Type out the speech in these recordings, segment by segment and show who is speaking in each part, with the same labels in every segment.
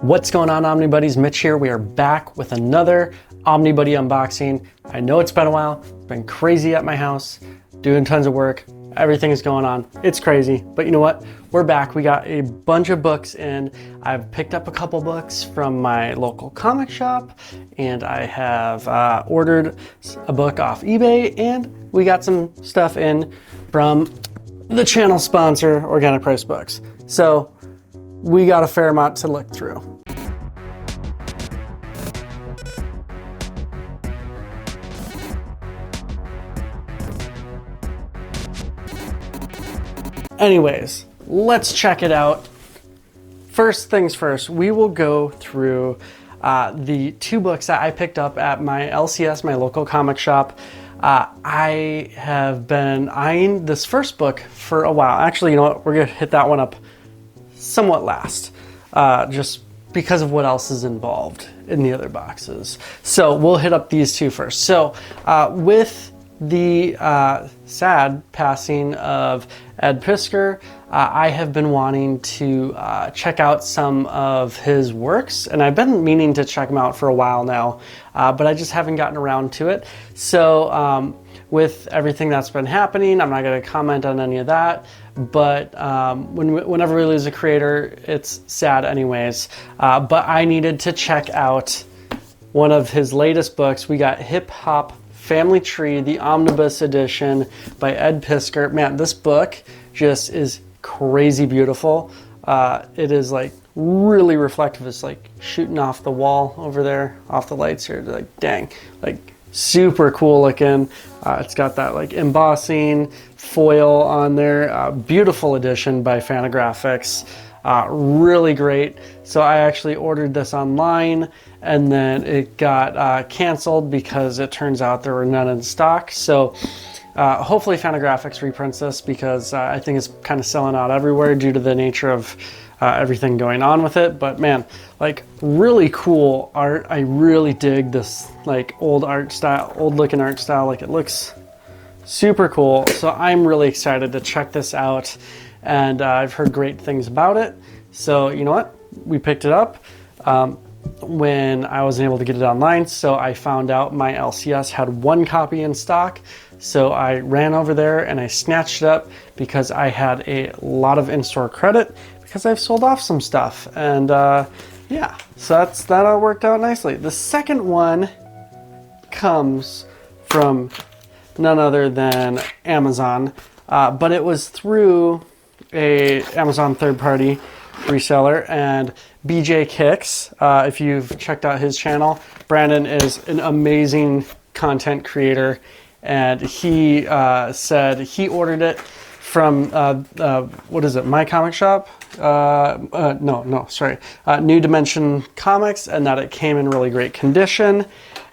Speaker 1: What's going on, Omnibuddies? Mitch here. We are back with another Omnibuddy unboxing. I know it's been a while. It's been crazy at my house, doing tons of work. Everything is going on. It's crazy, but you know what? We're back. We got a bunch of books in. I've picked up a couple books from my local comic shop, and I have ordered a book off eBay, and we got some stuff in from the channel sponsor, Organic Price Books. So we got a fair amount to look through. Anyways, let's check it out. First things first, we will go through the two books that I picked up at my LCS, my local comic shop. I have been eyeing this first book for a while. Actually, you know what? We're gonna hit that one up somewhat last, just because of what else is involved in the other boxes. So we'll hit up these two first. So with the sad passing of Ed Piskor, I have been wanting to check out some of his works, and I've been meaning to check them out for a while now, but I just haven't gotten around to it. So with everything that's been happening, I'm not going to comment on any of that, but whenever we lose a creator, it's sad anyways. But I needed to check out one of his latest books. We got Hip Hop Family Tree, the Omnibus edition by Ed Piskor. Man, this book just is crazy beautiful. It is like really reflective. It's like shooting off the wall over there, off the lights here. Like, dang, like super cool looking. It's got that like embossing foil on there. Beautiful edition by Fantagraphics. Really great. So I actually ordered this online, and then it got canceled because it turns out there were none in stock. So hopefully Fantagraphics reprints this, because I think it's kind of selling out everywhere due to the nature of everything going on with it. But man, like really cool art. I really dig this like old looking art style. Like it looks super cool. So I'm really excited to check this out, and I've heard great things about it. So you know what? We picked it up when I wasn't able to get it online. So I found out my LCS had one copy in stock. So I ran over there and I snatched it up because I had a lot of in-store credit because I've sold off some stuff. And yeah, so that all worked out nicely. The second one comes from none other than Amazon, but it was through a Amazon third-party reseller, and BJ Kicks. If you've checked out his channel, Brandon is an amazing content creator, and he said he ordered it from what is it, My Comic Shop? New Dimension Comics, and that it came in really great condition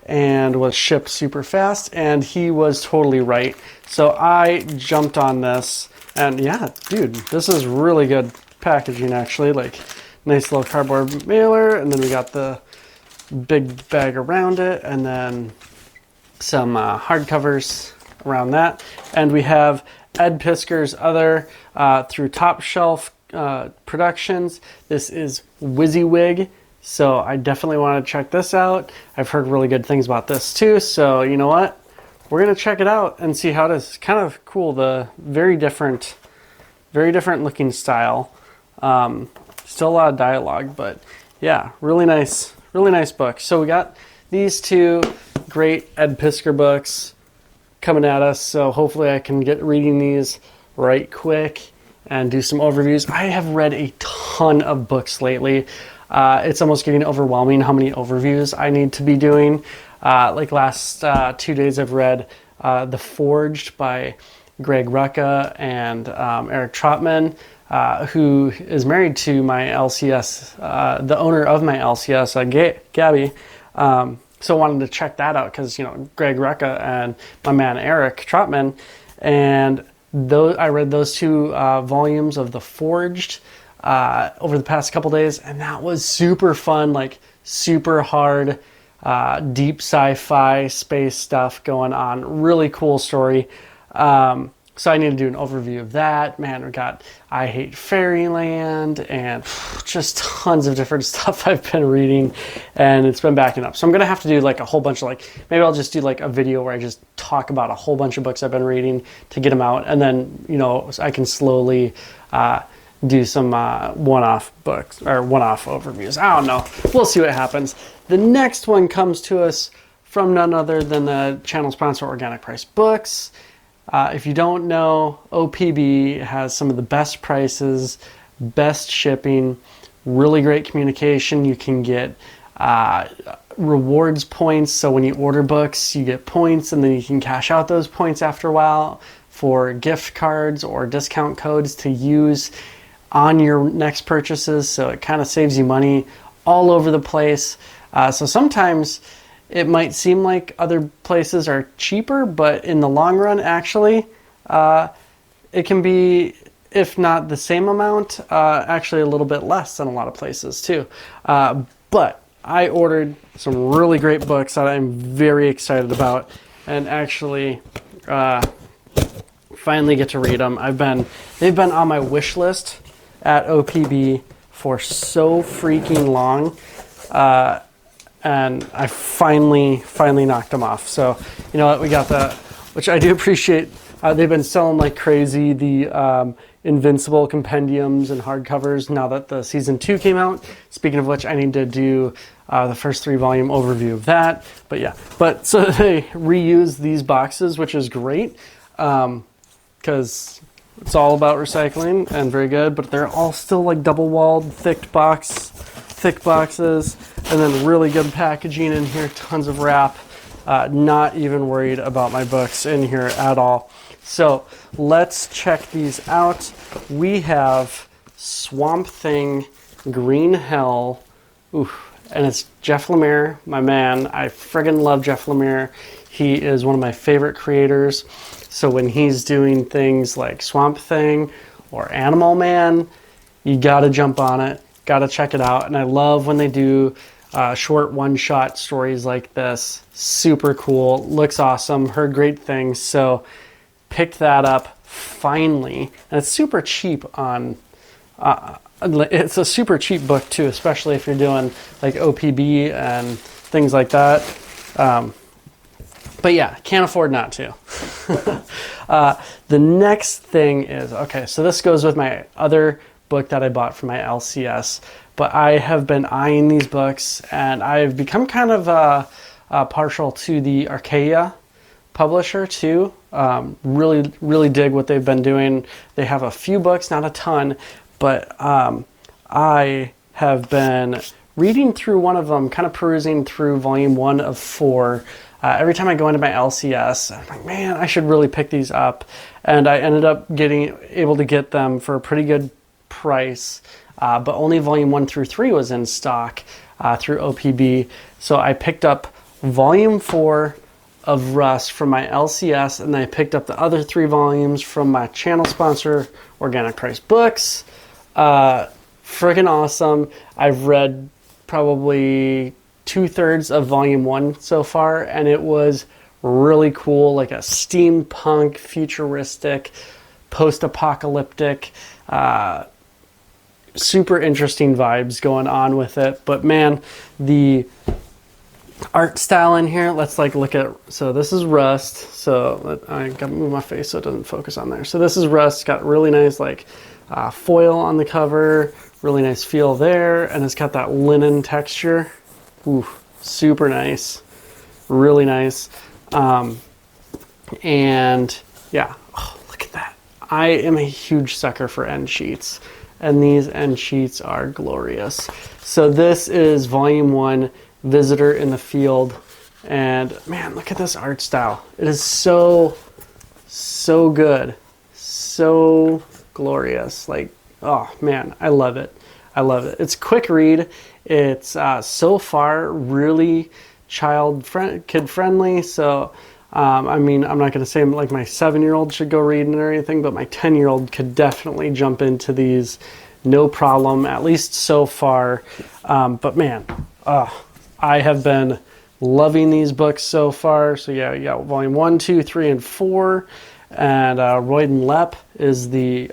Speaker 1: and was shipped super fast, and he was totally right. So I jumped on this, and yeah, dude, this is really good packaging actually. Like nice little cardboard mailer, and then we got the big bag around it, and then some hardcovers around that. And we have Ed Piskor's other through Top Shelf Productions. This is WYSIWYG. So I definitely want to check this out. I've heard really good things about this too. So you know what? We're going to check it out and see how it is. Kind of cool. The very different looking style. Still a lot of dialogue, but yeah, really nice book. So we got these two great Ed Piskor books coming at us. So hopefully I can get reading these right quick and do some overviews. I have read a ton of books lately. It's almost getting overwhelming how many overviews I need to be doing. Like last 2 days I've read The Forged by Greg Rucka and Eric Trotman, who is married to my LCS, the owner of my LCS, Gabby. So I wanted to check that out because, you know, Greg Rucka and my man Eric Trotman. And I read those two volumes of The Forged over the past couple days, and that was super fun, like super hard, deep sci-fi space stuff going on. Really cool story. So I need to do an overview of that. Man, we got I Hate Fairyland and just tons of different stuff I've been reading, and it's been backing up. So I'm gonna have to do like a whole bunch of maybe I'll just do like a video where I just talk about a whole bunch of books I've been reading to get them out, and then I can slowly do some one-off books or one-off overviews. I don't know. We'll see what happens. The next one comes to us from none other than the channel sponsor, Organic Price Books. If you don't know, OPB has some of the best prices, best shipping, really great communication. You can get rewards points. So when you order books, you get points, and then you can cash out those points after a while for gift cards or discount codes to use on your next purchases. So it kind of saves you money all over the place. So sometimes it might seem like other places are cheaper, but in the long run, actually, it can be, if not the same amount, actually a little bit less than a lot of places too. But I ordered some really great books that I'm very excited about, and actually finally get to read them. They've been on my wish list at OPB for so freaking long. And I finally knocked them off. So, you know what, we got the, which I do appreciate. They've been selling like crazy, the Invincible compendiums and hardcovers now that the season 2 came out. Speaking of which, I need to do the first 3-volume overview of that. But yeah, so they reuse these boxes, which is great, because it's all about recycling and very good, but they're all still like double-walled, thick boxes, and then really good packaging in here, tons of wrap. Not even worried about my books in here at all. So let's check these out. We have Swamp Thing, Green Hell, and it's Jeff Lemire, my man. I friggin' love Jeff Lemire. He is one of my favorite creators. So when he's doing things like Swamp Thing or Animal Man, you gotta jump on it. Got to check it out. And I love when they do short one-shot stories like this. Super cool. Looks awesome. Heard great things. So picked that up finally. And it's super cheap on... it's a super cheap book too, especially if you're doing like OPB and things like that. But yeah, can't afford not to. The next thing is... Okay, so this goes with my other book that I bought for my LCS, but I have been eyeing these books, and I've become kind of partial to the Archaea publisher too. Really dig what they've been doing. They have a few books, not a ton, but I have been reading through one of them, kind of perusing through volume 1 of 4. Every time I go into my LCS, I'm like, man, I should really pick these up. And I ended up able to get them for a pretty good price, but only volume 1 through 3 was in stock through OPB. So I picked up volume 4 of Rust from my LCS, and then I picked up the other 3 volumes from my channel sponsor, Organic Price Books. Friggin' awesome. I've read probably 2/3 of volume 1 so far, and it was really cool, like a steampunk, futuristic, post-apocalyptic, super interesting vibes going on with it. But man, the art style in here, let's like look at, so this is Rust. So I gotta move my face so it doesn't focus on there. So this is Rust. It's got really nice like foil on the cover, really nice feel there, and it's got that linen texture. Ooh, super nice, really nice. And yeah, oh, look at that. I am a huge sucker for end sheets, and these end sheets are glorious. So this is volume 1, Visitor in the Field, and man, look at this art style. It is so good, so glorious. Like, oh man, I love it. I love it. It's a quick read. It's so far really kid friendly. So I mean, I'm not going to say like my 7-year-old should go reading or anything, but my 10-year-old could definitely jump into these, no problem, at least so far. But man, I have been loving these books so far. So yeah, you got volume 1, 2, 3, and 4. and Royden Lepp is the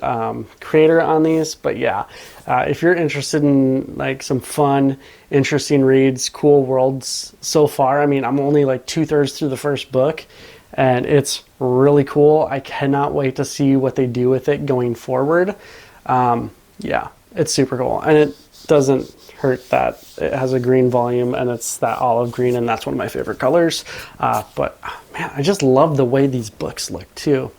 Speaker 1: creator on these. But yeah, if you're interested in like some fun, interesting reads, cool worlds so far, I mean, I'm only like 2/3 through the first book, and it's really cool. I cannot wait to see what they do with it going forward. Yeah, it's super cool, and it doesn't hurt that it has a green volume and it's that olive green, and that's one of my favorite colors. But man, I just love the way these books look too.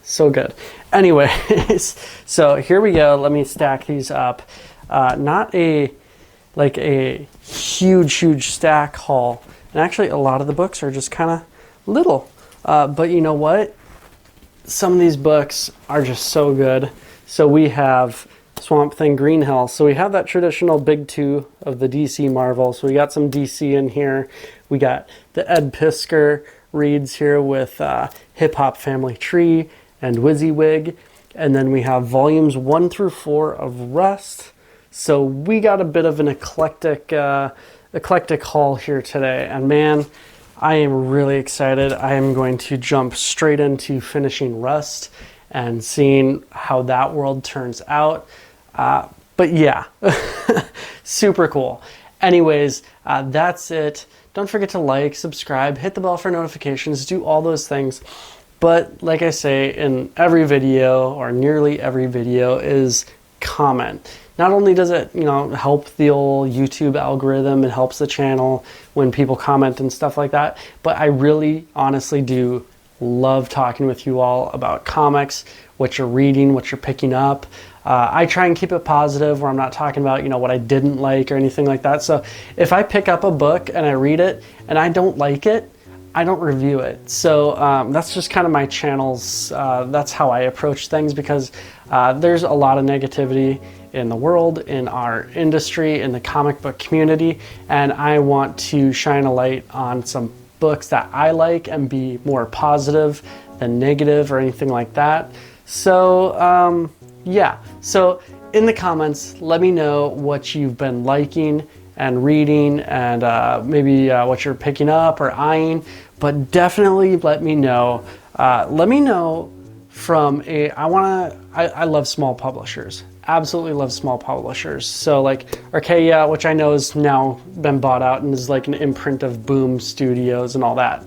Speaker 1: So good. Anyways, so here we go. Let me stack these up. Not a huge stack haul, and actually a lot of the books are just kind of little. But you know what? Some of these books are just so good. So we have Swamp Thing Green Hell. So we have that traditional big two of the DC Marvel. So we got some DC in here. We got the Ed Piskor reads here with Hip Hop Family Tree and WYSIWYG. And then we have volumes 1 through 4 of Rust. So we got a bit of an eclectic haul here today. And man, I am really excited. I am going to jump straight into finishing Rust and seeing how that world turns out. But yeah, super cool. Anyways, that's it. Don't forget to like, subscribe, hit the bell for notifications, do all those things. But like I say in every video, or nearly every video, is comment. Not only does it, help the old YouTube algorithm, it helps the channel when people comment and stuff like that, but I really honestly do love talking with you all about comics, what you're reading, what you're picking up. I try and keep it positive, where I'm not talking about, what I didn't like or anything like that. So if I pick up a book and I read it and I don't like it, I don't review it. So that's just kind of my channel's, that's how I approach things, because there's a lot of negativity in the world, in our industry, in the comic book community, and I want to shine a light on some books that I like and be more positive than negative or anything like that. So yeah, so in the comments, let me know what you've been liking and reading, and maybe what you're picking up or eyeing. But definitely let me know. Let me know from I love small publishers. Absolutely love small publishers. So like Arcadia, which I know has now been bought out and is like an imprint of Boom Studios and all that.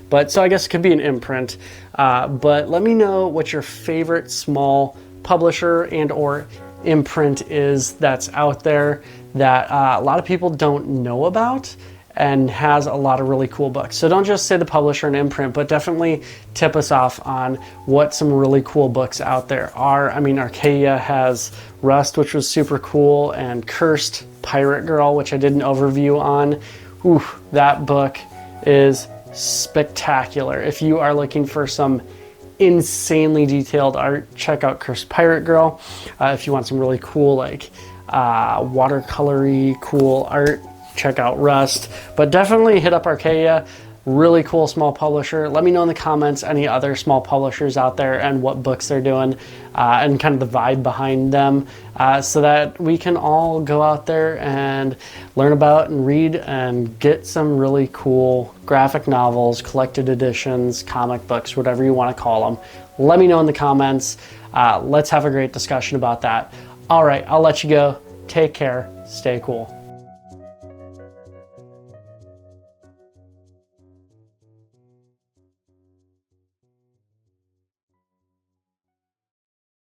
Speaker 1: But so I guess it could be an imprint. But let me know what your favorite small publisher and or imprint is that's out there that a lot of people don't know about and has a lot of really cool books. So don't just say the publisher and imprint, but definitely tip us off on what some really cool books out there are. I mean, Arcadia has Rust, which was super cool, and Cursed Pirate Girl, which I did an overview on. Ooh, that book is spectacular. If you are looking for some insanely detailed art, check out Cursed Pirate Girl. If you want some really cool, like watercolory cool art, check out Rust. But definitely hit up Arcadia. Really cool small publisher. Let me know in the comments any other small publishers out there and what books they're doing, and kind of the vibe behind them, so that we can all go out there and learn about and read and get some really cool graphic novels, collected editions, comic books, whatever you want to call them. Let me know in the comments. Let's have a great discussion about that. All right, I'll let you go. Take care. Stay cool.